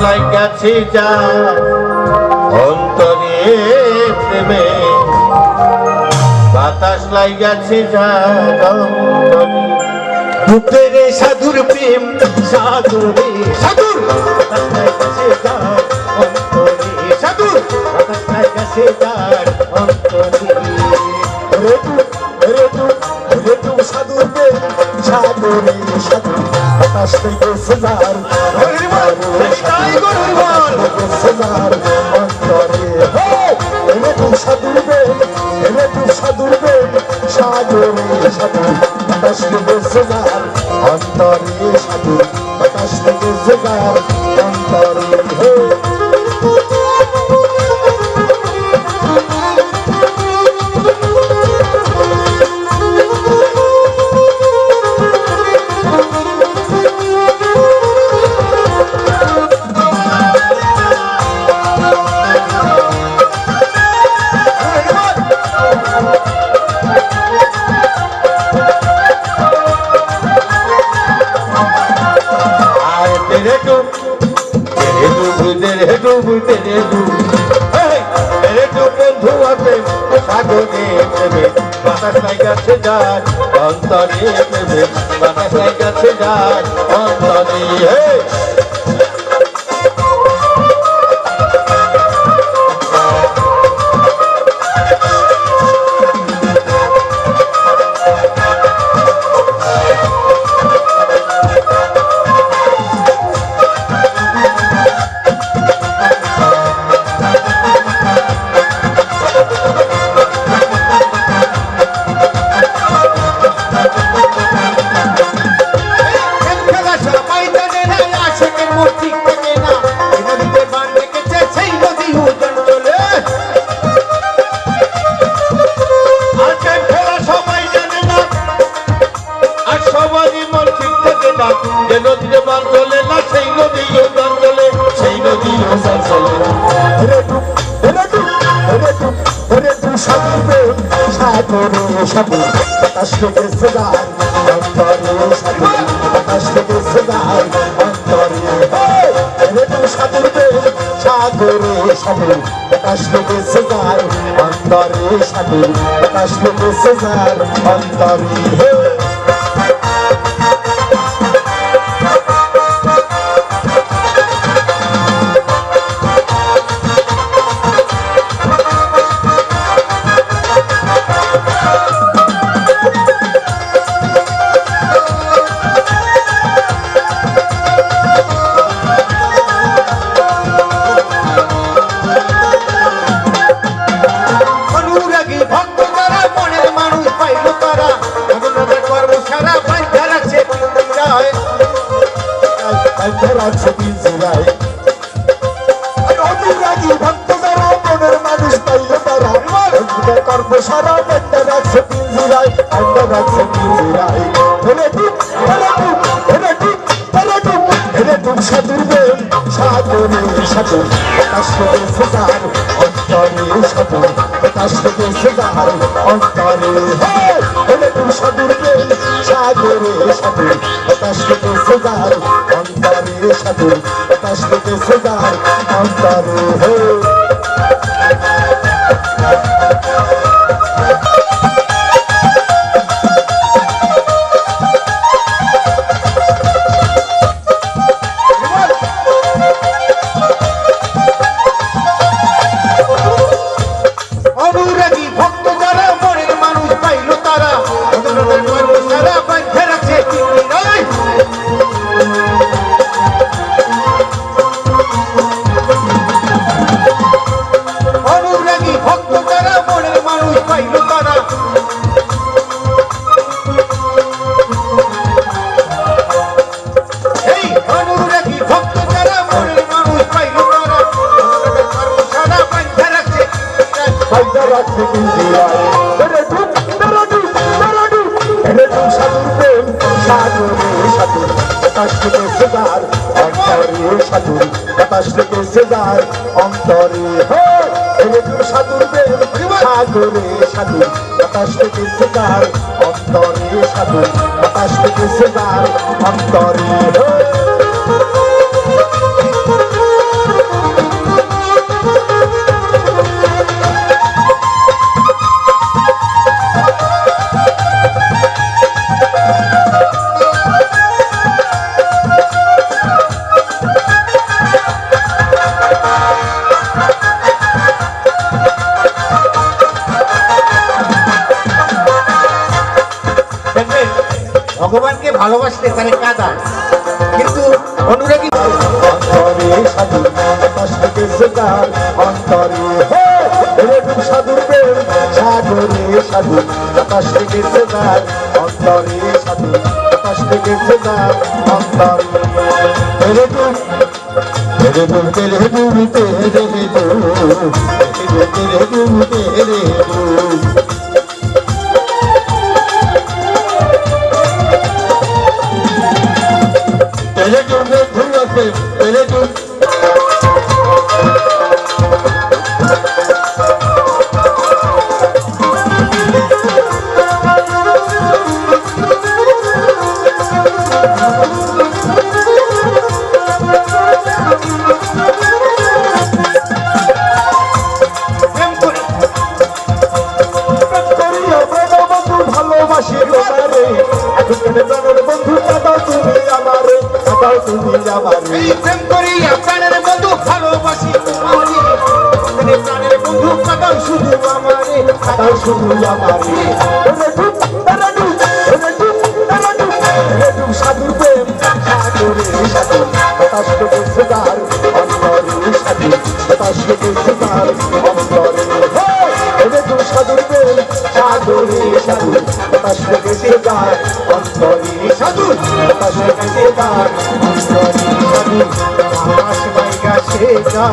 লাগাছে যা অন্তরে প্রেমে বাতাস লাগাছে যা অন্তরে বুকের সাধুর প্রেম সাধুরে সাধুর বাতাস লাগাছে যা অন্তরে সাধুর বাতাস লাগাছে যা অন্তরে রে তু সাধুর প্রেম সাধুরে সাধুর বাতাস লাগাছে যা সেজার অন্তরে রে তু সাধুর প্রেম সাধুরে সাধুর বাতাস লাগাছে যা অন্তরে সাধুর বাতাস লাগাছে যা অন্তরে বন্ধু আছে সাগরে প্রেমে বাতাস লাগাছে যার অন্তরে প্রেমে বাতাস লাগাছে যার অন্তরে নদীতে বান চলে না সেই নদী গান চলে সেই নদী সাগরে সাধু বাতাস লাগাছে যা অন্তরে সাধু বাতাস লাগাছে যা অন্তরে রে তু সাধুর প্রেম সাগরে সাধু বাতাস লাগাছে যা অন্তরে সাধু বাতাস লাগাছে যা অন্তরে রাখছে পিঞ্জিরায় অনুরাগী ভক্ত যারা মনের মানুষ পাইল তারা কর্ম সারা বেন্দা রাখছে পিঞ্জিরায় আন্দা রাখছে পিঞ্জিরায় সাধুর প্রেম সাধুরে সাধু বাতাস লাগাছে যার অন্তরে সাধু বাতাস লাগাছে যার অন্তরে সাধুর প্রেম সাধুরে সাধু বাতাস লাগাছে যার অন্তরে সাধু বাতাস লাগাছে যার অন্তরে অন্তরে সাধুর প্রেম সাগরে সাধু বাতাস লাগাছে যার অন্তরে সাধু বাতাস লাগাছে যার অন্তরে ভালোবাসলে তারে কাদা, কিন্তু অনুরাগী অন্তরে সাধু বাতাস লেগেছে যার অন্তরে এরকম সাধুর প্রেম সাগরে সাধু বাতাস লেগেছে যার অন্তরে সাধু বাতাস লেগেছে যার অন্তরে এরকম तेरे दूर तेरे दूर तेरे दूर तेरे दूर तेरे दूर में धुआं पे तेरे दूर ভালোবাসি তোমারে এখন প্রাণের বন্ধু কাদাও তুমি আমারে কাদাও তুমি আমারে এই প্রেম করিয়া প্রাণের বন্ধু ভালোবাসি তোমারে, এখানে প্রাণের বন্ধু কাদাও শুধু আমারে, কাদাও শুধু আমারে সাধুর প্রেম সাগরে সাধু বাতাস লেগেছে যার অন্তরে সাধু বাতাস লেগেছে যার অন্তরে সাধুর প্রেম সাগরে সাধু বাতাস লেগেছে যার অন্তরে সাধু বাতাস লেগেছে যার অন্তরে সাধু আকাশ বাইগা সে যা